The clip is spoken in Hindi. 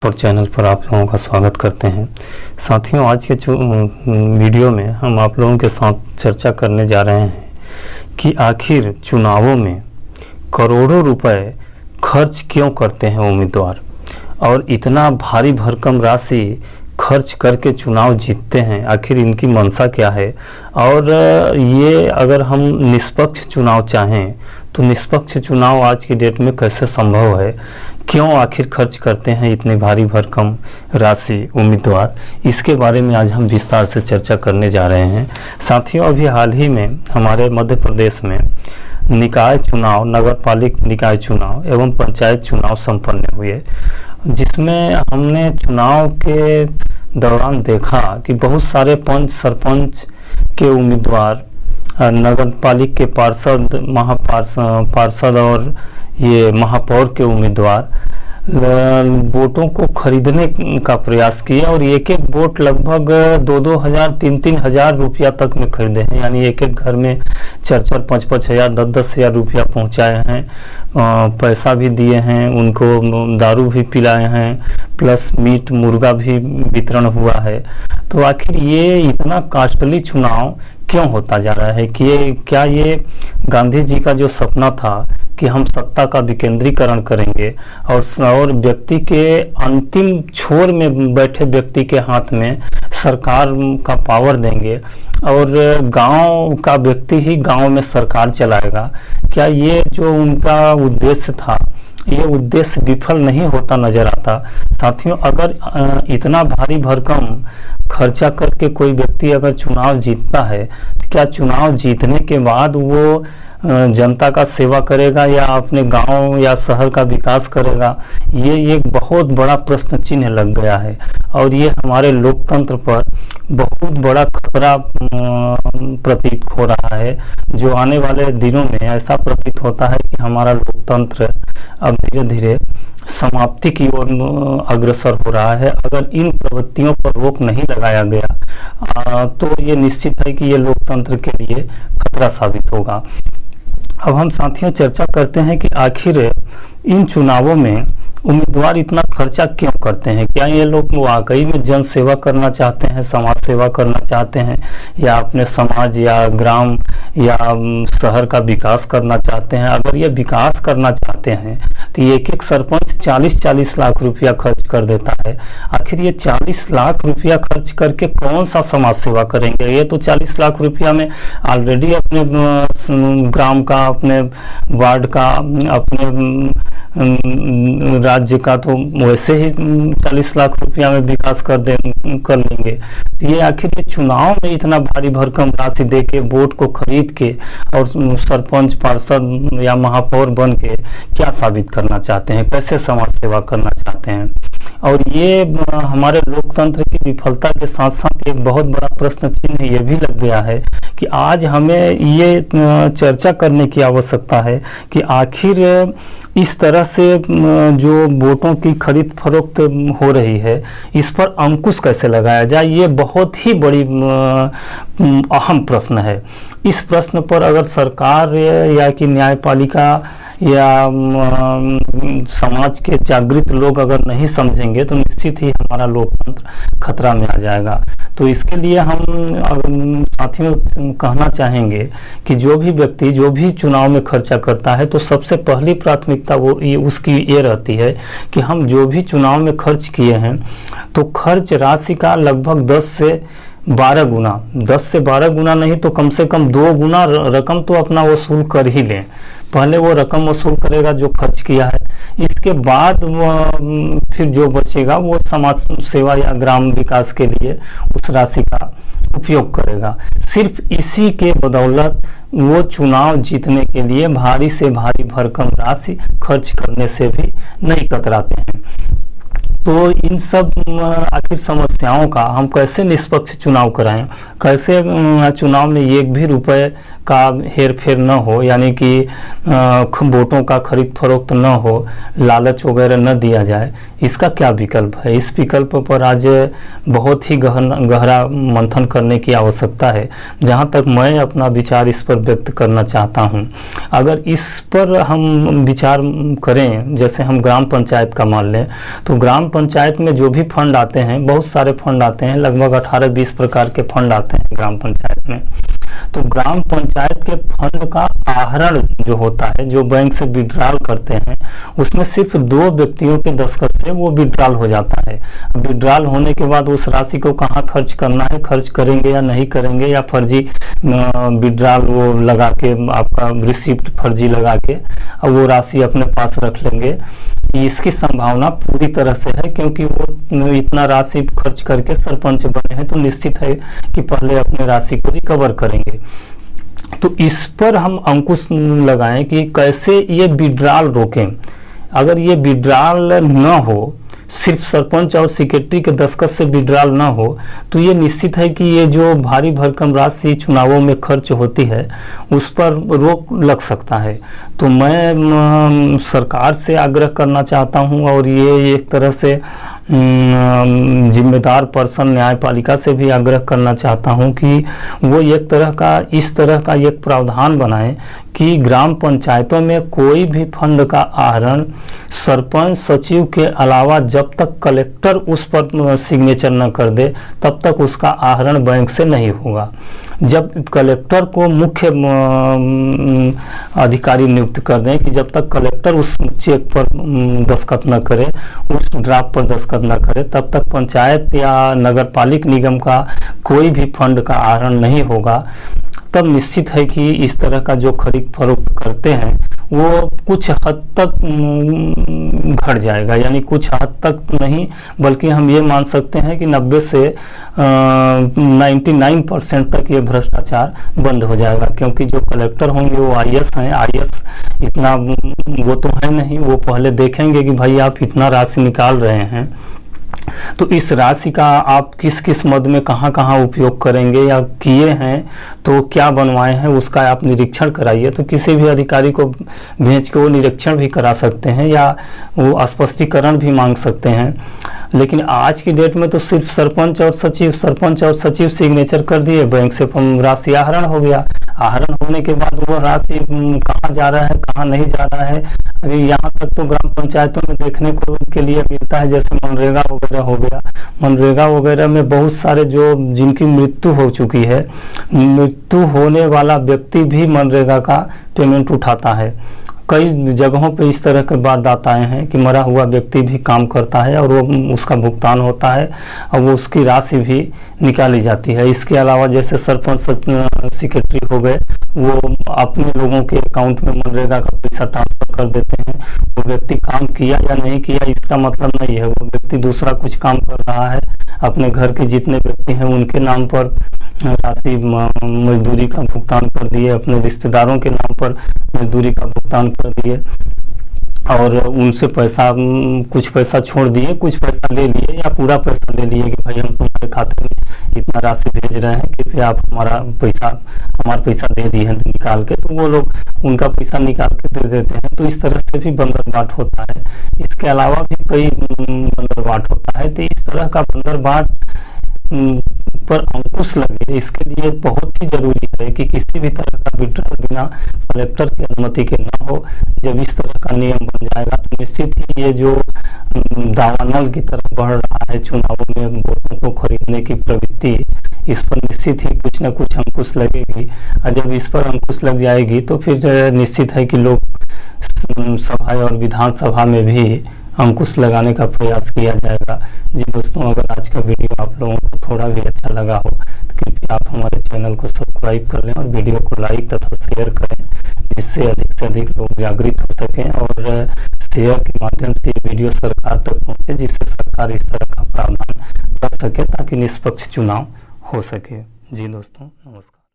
स्पॉट चैनल पर आप लोगों का स्वागत करते हैं। साथियों, आज के जो वीडियो में हम आप लोगों के साथ चर्चा करने जा रहे हैं कि आखिर चुनावों में करोड़ों रुपए खर्च क्यों करते हैं उम्मीदवार, और इतना भारी भरकम राशि खर्च करके चुनाव जीतते हैं। आखिर इनकी मंशा क्या है, और ये अगर हम निष्पक्ष चुनाव चाहें तो निष्पक्ष चुनाव आज की डेट में कैसे संभव है, क्यों आखिर खर्च करते हैं इतने भारी भरकम राशि उम्मीदवार, इसके बारे में आज हम विस्तार से चर्चा करने जा रहे हैं। साथियों, अभी हाल ही में हमारे मध्य प्रदेश में निकाय चुनाव, नगरपालिक निकाय चुनाव एवं पंचायत चुनाव संपन्न हुए, जिसमें हमने चुनाव के दौरान देखा कि बहुत सारे पंच सरपंच के उम्मीदवार, नगरपालिक के पार्षद, पार्षद और ये महापौर के उम्मीदवार वोटों को खरीदने का प्रयास किया और एक एक वोट लगभग 2-2 हज़ार 3-3 हज़ार रुपया तक में खरीदे हैं। यानी एक एक घर में 4-4 5-5 हज़ार 10-10 हज़ार रुपया पहुँचाए हैं, पैसा भी दिए हैं, उनको दारू भी पिलाए हैं, प्लस मीट मुर्गा भी वितरण हुआ है। तो आखिर ये इतना कॉस्टली चुनाव क्यों होता जा रहा है कि क्या ये गांधी जी का जो सपना था कि हम सत्ता का विकेंद्रीकरण करेंगे और व्यक्ति के अंतिम छोर में बैठे व्यक्ति के हाथ में सरकार का पावर देंगे और गांव का व्यक्ति ही गांव में सरकार चलाएगा, क्या ये जो उनका उद्देश्य था, ये उद्देश्य विफल नहीं होता नजर आता। साथियों, अगर इतना भारी भरकम खर्चा करके कोई व्यक्ति अगर चुनाव जीतता है, तो क्या चुनाव जीतने के बाद वो जनता का सेवा करेगा या अपने गांव या शहर का विकास करेगा, ये एक बहुत बड़ा प्रश्न चिन्ह लग गया है। और ये हमारे लोकतंत्र पर बहुत बड़ा खतरा प्रतीत हो रहा है, जो आने वाले दिनों में ऐसा प्रतीत होता है कि हमारा लोकतंत्र अब धीरे धीरे समाप्ति की ओर अग्रसर हो रहा है। अगर इन प्रवृत्तियों पर रोक नहीं लगाया गया तो ये निश्चित है कि ये लोकतंत्र के लिए खतरा साबित होगा। अब हम साथियों चर्चा करते हैं कि आखिर इन चुनावों में उम्मीदवार इतना खर्चा क्यों करते हैं। क्या ये लोग वाकई में जन सेवा करना चाहते हैं, समाज सेवा करना चाहते हैं, या अपने समाज या ग्राम या शहर का विकास करना चाहते हैं। अगर ये विकास करना चाहते हैं तो एक एक सरपंच 40-40 लाख रुपया खर्च कर देता है। आखिर ये 40 लाख रुपया खर्च करके कौन सा समाज सेवा करेंगे। ये तो 40 लाख रुपया में ऑलरेडी अपने ग्राम का, अपने वार्ड का, अपने राज्य का तो वैसे ही 40 लाख रुपया में विकास कर लेंगे। ये आखिर ये चुनाव में इतना भारी भरकम राशि दे के, वोट को खरीद के और सरपंच, पार्षद या महापौर बन के क्या साबित करना चाहते हैं, कैसे समाज सेवा करना चाहते हैं। और ये हमारे लोकतंत्र की विफलता के साथ साथ एक बहुत बड़ा प्रश्न चिन्ह ये भी लग गया है कि आज हमें ये चर्चा करने की आवश्यकता है कि आखिर इस तरह से जो वोटों की खरीद फरोख्त हो रही है, इस पर अंकुश कैसे लगाया जाए। ये बहुत ही बड़ी अहम प्रश्न है। इस प्रश्न पर अगर सरकार या कि न्यायपालिका या समाज के जागृत लोग अगर नहीं समझेंगे तो निश्चित ही हमारा लोकतंत्र खतरा में आ जाएगा। तो इसके लिए हम साथियों कहना चाहेंगे कि जो भी व्यक्ति जो भी चुनाव में खर्चा करता है, तो सबसे पहली प्राथमिकता उसकी ये रहती है कि हम जो भी चुनाव में खर्च किए हैं, तो खर्च राशि का लगभग 10 से 12 गुना, 10 से 12 गुना नहीं तो कम से कम 2 गुना रकम तो अपना वसूल कर ही लें। पहले वो रकम वसूल करेगा जो खर्च किया है, इसके बाद फिर जो बचेगा वो समाज सेवा या ग्राम विकास के लिए उस राशि का उपयोग करेगा। सिर्फ इसी के बदौलत वो चुनाव जीतने के लिए भारी से भारी भरकम राशि खर्च करने से भी नहीं कतराते हैं। तो इन सब आखिर समस्याओं का हम कैसे निष्पक्ष चुनाव कराएं, कैसे चुनाव में एक भी रुपए का हेर फेर न हो, यानी कि वोटों का खरीद फरोख्त न हो, लालच वगैरह न दिया जाए, इसका क्या विकल्प है। इस विकल्प पर आज बहुत ही गहरा मंथन करने की आवश्यकता है। जहाँ तक मैं अपना विचार इस पर व्यक्त करना चाहता हूँ, अगर इस पर हम विचार करें, जैसे हम ग्राम पंचायत का मान लें, तो ग्राम पंचायत में जो भी फंड आते हैं, बहुत सारे फंड आते हैं, लगभग 18-20 प्रकार के फंड आते हैं ग्राम पंचायत में। तो ग्राम पंचायत के फंड का आहरण जो होता है, जो बैंक से विड्रॉल करते हैं, उसमें सिर्फ 2 व्यक्तियों के दस्तखत से वो विड्रॉल हो जाता है। विड्रॉल होने के बाद उस राशि को कहाँ खर्च करना है, खर्च करेंगे या नहीं करेंगे, या फर्जी विड्रॉल वो लगा के, आपका रिसिप्ट फर्जी लगा के अब वो राशि अपने पास रख लेंगे, इसकी संभावना पूरी तरह से है, क्योंकि वो इतना राशि खर्च करके सरपंच बने हैं, तो निश्चित है कि पहले अपने राशि को रिकवर करेंगे। तो इस पर हम अंकुश लगाएं कि कैसे ये विड्रॉल रोकें। अगर ये विड्रॉल न हो, सिर्फ सरपंच और सेक्रेटरी के दस्तखत से विड्रॉल ना हो, तो ये निश्चित है कि ये जो भारी भरकम राशि चुनावों में खर्च होती है उस पर रोक लग सकता है। तो मैं सरकार से आग्रह करना चाहता हूं, और ये एक तरह से जिम्मेदार पर्सन न्यायपालिका से भी आग्रह करना चाहता हूं कि वो एक तरह का, इस तरह का एक प्रावधान बनाएं कि ग्राम पंचायतों में कोई भी फंड का आहरण सरपंच सचिव के अलावा जब तक कलेक्टर उस पर सिग्नेचर न कर दे तब तक उसका आहरण बैंक से नहीं होगा। जब कलेक्टर को मुख्य अधिकारी नियुक्त कर दें कि जब तक कलेक्टर उस चेक पर दस्तखत न करे, उस ड्राफ्ट पर दस्तखत न करे, तब तक पंचायत या नगरपालिक निगम का कोई भी फंड का आहरण नहीं होगा। तब निश्चित है कि इस तरह का जो खरीद फरोख्त करते हैं वो कुछ हद तक घट जाएगा, यानी कुछ हद तक नहीं, बल्कि हम ये मान सकते हैं कि 90 से 99% तक ये भ्रष्टाचार बंद हो जाएगा। क्योंकि जो कलेक्टर होंगे वो आईएएस हैं, आईएएस इतना वो तो है नहीं, वो पहले देखेंगे कि भाई आप इतना राशि निकाल रहे हैं, तो इस राशि का आप किस किस मद में कहाँ कहाँ उपयोग करेंगे, या किए हैं तो क्या बनवाए हैं, उसका आप निरीक्षण कराइए। तो किसी भी अधिकारी को भेज के वो निरीक्षण भी करा सकते हैं या वो स्पष्टीकरण भी मांग सकते हैं। लेकिन आज की डेट में तो सिर्फ सरपंच और सचिव सिग्नेचर कर दिए, बैंक से राशि आहरण हो गया। आहरण होने के बाद वो राशि कहाँ जा रहा है, कहाँ नहीं जा रहा है, अरे यहाँ तक तो ग्राम पंचायतों में देखने को के लिए मिलता है, जैसे मनरेगा वगैरह हो गया। मनरेगा वगैरह में बहुत सारे जो जिनकी मृत्यु हो चुकी है, मृत्यु होने वाला व्यक्ति भी मनरेगा का पेमेंट उठाता है। कई जगहों पे इस तरह के बात आए हैं कि मरा हुआ व्यक्ति भी काम करता है और वो उसका भुगतान होता है और वो उसकी राशि भी निकाली जाती है। इसके अलावा जैसे सरपंच सेक्रेटरी हो गए, वो अपने लोगों के अकाउंट में मनरेगा का पैसा ट्रांसफर कर देते हैं। वो व्यक्ति काम किया या नहीं किया इसका मतलब नहीं है, वो व्यक्ति दूसरा कुछ काम कर रहा है, अपने घर के जितने व्यक्ति हैं उनके नाम पर राशि मजदूरी का भुगतान कर दिए, अपने रिश्तेदारों के नाम पर मजदूरी का भुगतान कर दिए और उनसे पैसा, कुछ पैसा छोड़ दिए, कुछ पैसा ले लिए या पूरा पैसा ले लिए कि भाई हम तुम्हारे खाते में इतना राशि भेज रहे हैं, कृपया आप हमारा पैसा दे दिए निकाल के। तो वो लोग उनका पैसा निकाल के दे देते हैं। तो इस तरह से भी बंदरबाट होता है। इसके अलावा भी कई बंदरबाट होता है। तो इस तरह का बंदरबाट पर अंकुश लगे, इसके लिए बहुत ही जरूरी है कि किसी भी तरह का विड्रॉल बिना कलेक्टर की अनुमति के न हो। जब इस तरह का नियम बन जाएगा तो निश्चित ही ये जो दावानल की तरफ बढ़ रहा है चुनावों में वोटों को खरीदने की प्रवृत्ति, इस पर निश्चित ही कुछ न कुछ अंकुश लगेगी। और जब इस पर अंकुश लग जाएगी तो फिर निश्चित है कि लोग सभा और विधानसभा में भी अंकुश लगाने का प्रयास किया जाएगा। जी दोस्तों, अगर आज का वीडियो आप लोगों को थोड़ा भी अच्छा लगा हो तो कृपया आप हमारे चैनल को सब्सक्राइब कर लें और वीडियो को लाइक तथा शेयर करें, जिससे अधिक से अधिक लोग जागृत हो सकें और शेयर के माध्यम से ये वीडियो सरकार तक पहुँचे, जिससे सरकार इस तरह का प्रावधान कर सके ताकि निष्पक्ष चुनाव हो सके। जी दोस्तों, नमस्कार।